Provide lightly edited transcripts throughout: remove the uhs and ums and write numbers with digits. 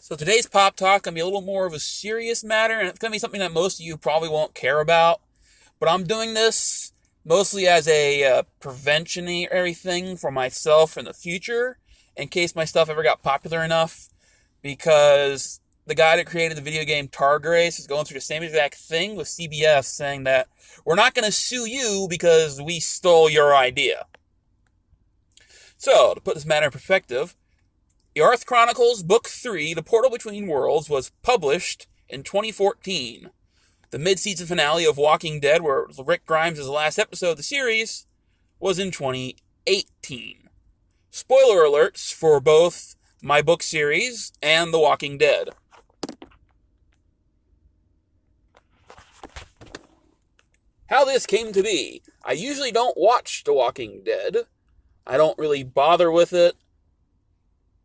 So today's pop talk going to be a little more of a serious matter, and it's going to be something that most of you probably won't care about. But I'm doing this mostly as a preventionary thing for myself in the future, in case my stuff ever got popular enough, because the guy that created the video game Tardrgads is going through the same exact thing with CBS, saying that we're not going to sue you because we stole your idea. So, to put this matter in perspective, the Arth Chronicles Book 3, The Portal Between Worlds, was published in 2014. The mid-season finale of Walking Dead, where Rick Grimes is the last episode of the series, was in 2018. Spoiler alerts for both my book series and The Walking Dead. How this came to be. I usually don't watch The Walking Dead. I don't really bother with it,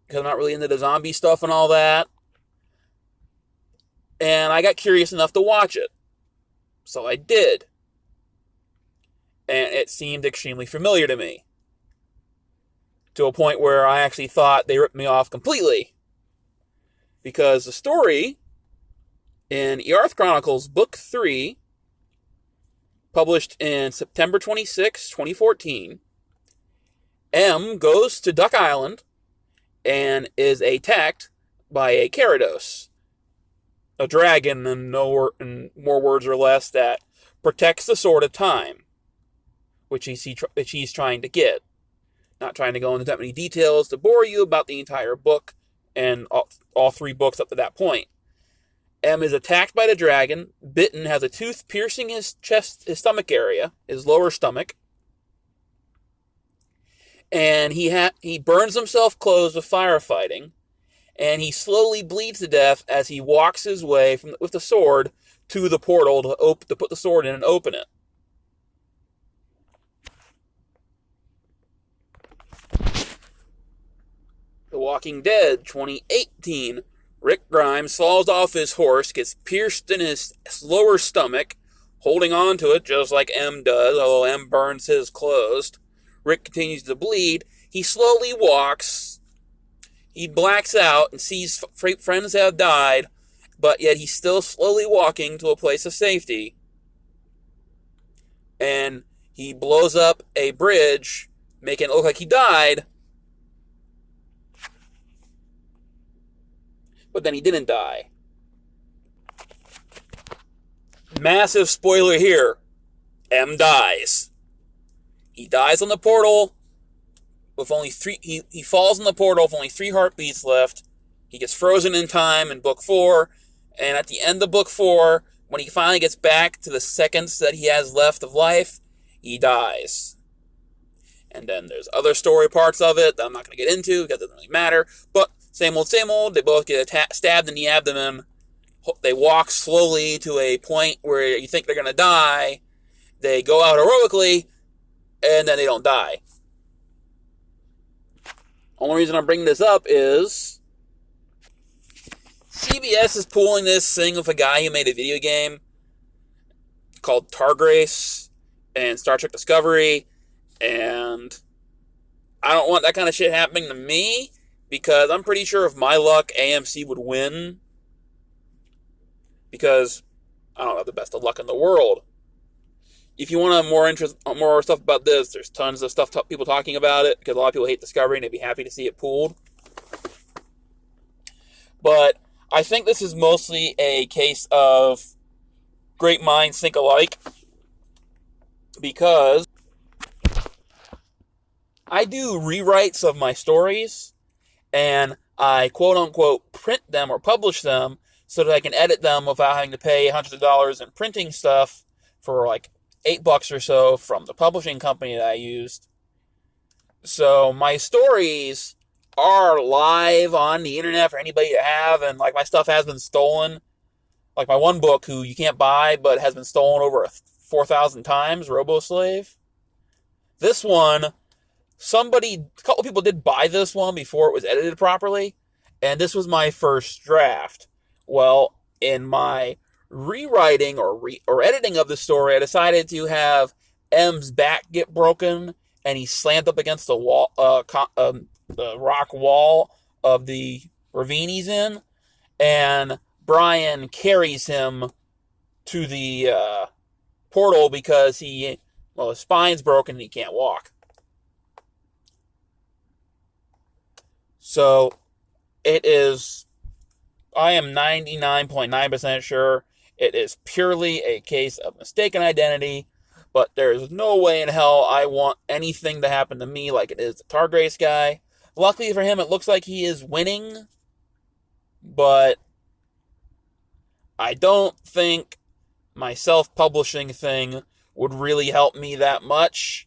because I'm not really into the zombie stuff and all that. And I got curious enough to watch it. So I did. And it seemed extremely familiar to me. To a point where I actually thought they ripped me off completely. Because the story in Arth Chronicles Book 3, published in September 26, 2014, M goes to Duck Island and is attacked by a Gyarados, a dragon, in more words or less, that protects the Sword of Time, which he's trying to get. Not trying to go into that many details to bore you about the entire book and all three books up to that point. M is attacked by the dragon, bitten, has a tooth piercing his stomach area, his lower stomach, and he burns himself closed with firefighting, and he slowly bleeds to death as he walks his way with the sword to the portal to put the sword in and open it. The Walking Dead 2018. Rick Grimes falls off his horse, gets pierced in his lower stomach, holding on to it just like M does, although M burns his closed. Rick continues to bleed. He slowly walks. He blacks out and sees friends have died, but yet he's still slowly walking to a place of safety. And he blows up a bridge, making it look like he died. But then he didn't die. Massive spoiler here. M dies. He dies on the portal with only three. He falls in the portal with only 3 heartbeats left. He gets frozen in time in book 4, and at the end of book 4, when he finally gets back to the seconds that he has left of life, he dies. And then there's other story parts of it that I'm not going to get into because it doesn't really matter. But same old, same old. They both get stabbed in the abdomen. They walk slowly to a point where you think they're going to die. They go out heroically, and then they don't die. Only reason I'm bringing this up is CBS is pulling this thing with a guy who made a video game called Tardrgads and Star Trek Discovery, and I don't want that kind of shit happening to me, because I'm pretty sure if my luck, AMC would win, because I don't have the best of luck in the world. If you want more stuff about this, there's tons of stuff people talking about it, because a lot of people hate Discovery and they'd be happy to see it pulled. But I think this is mostly a case of great minds think alike, because I do rewrites of my stories, and I quote-unquote print them or publish them so that I can edit them without having to pay hundreds of dollars in printing stuff for like $8 or so from the publishing company that I used. So my stories are live on the internet for anybody to have, and like my stuff has been stolen. Like my one book, who you can't buy but has been stolen over 4,000 times, RoboSlave. This one, a couple people did buy this one before it was edited properly, and this was my first draft. Well, in my rewriting or editing of the story, I decided to have M's back get broken, and he slammed up against the rock wall of the ravine he's in, and Brian carries him to the portal because his spine's broken and he can't walk. So I am 99.9% sure it is purely a case of mistaken identity, but there's no way in hell I want anything to happen to me like it is the Tardrgads guy. Luckily for him, it looks like he is winning, but I don't think my self-publishing thing would really help me that much.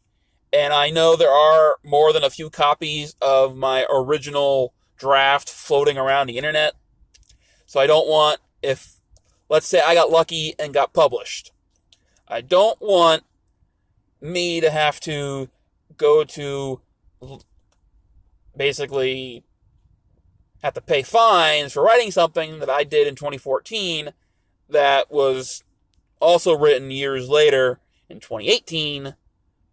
And I know there are more than a few copies of my original draft floating around the internet. So I don't want, if, let's say I got lucky and got published, I don't want me to have to go to basically have to pay fines for writing something that I did in 2014 that was also written years later in 2018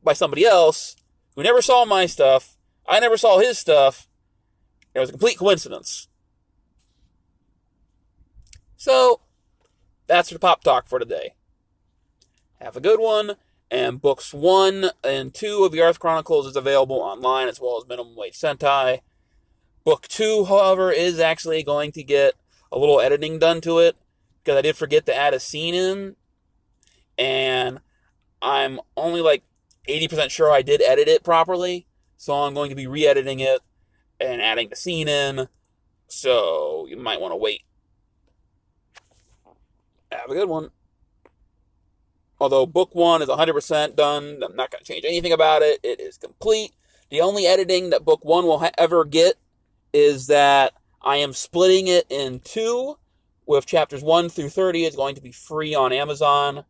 by somebody else who never saw my stuff. I never saw his stuff. It was a complete coincidence. So, that's the pop talk for today. Have a good one. And books 1 and 2 of the Earth Chronicles is available online, as well as Minimum Wage Sentai. Book 2, however, is actually going to get a little editing done to it, because I did forget to add a scene in, and I'm only like 80% sure I did edit it properly, so I'm going to be re-editing it and adding the scene in, so you might want to wait. Have a good one. Although book 1 is 100% done, I'm not going to change anything about it. It is complete. The only editing that book 1 will ever get is that I am splitting it in 2, with chapters 1 through 30 is going to be free on Amazon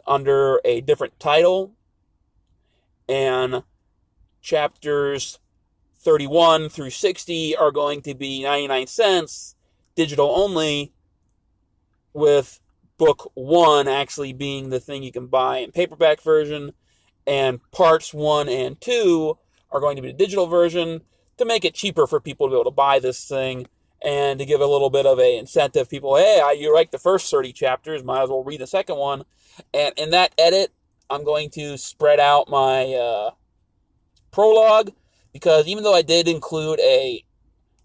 under a different title, and chapters 31 through 60 are going to be 99 cents, digital only, with book 1 actually being the thing you can buy in paperback version, and parts 1 and 2 are going to be the digital version to make it cheaper for people to be able to buy this thing, and to give a little bit of a incentive. People, hey, you like the first 30 chapters, might as well read the second one. And in that edit, I'm going to spread out my prologue, because even though I did include a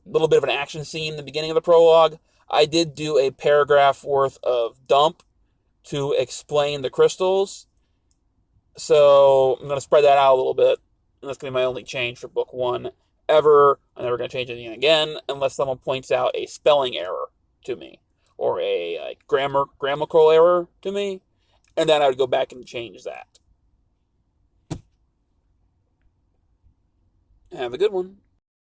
little bit of an action scene in the beginning of the prologue, I did do a paragraph worth of dump to explain the crystals. So I'm going to spread that out a little bit, and that's going to be my only change for book 1 ever. I'm never going to change anything again unless someone points out a spelling error to me, or a grammatical error to me, and then I would go back and change that. Have a good one.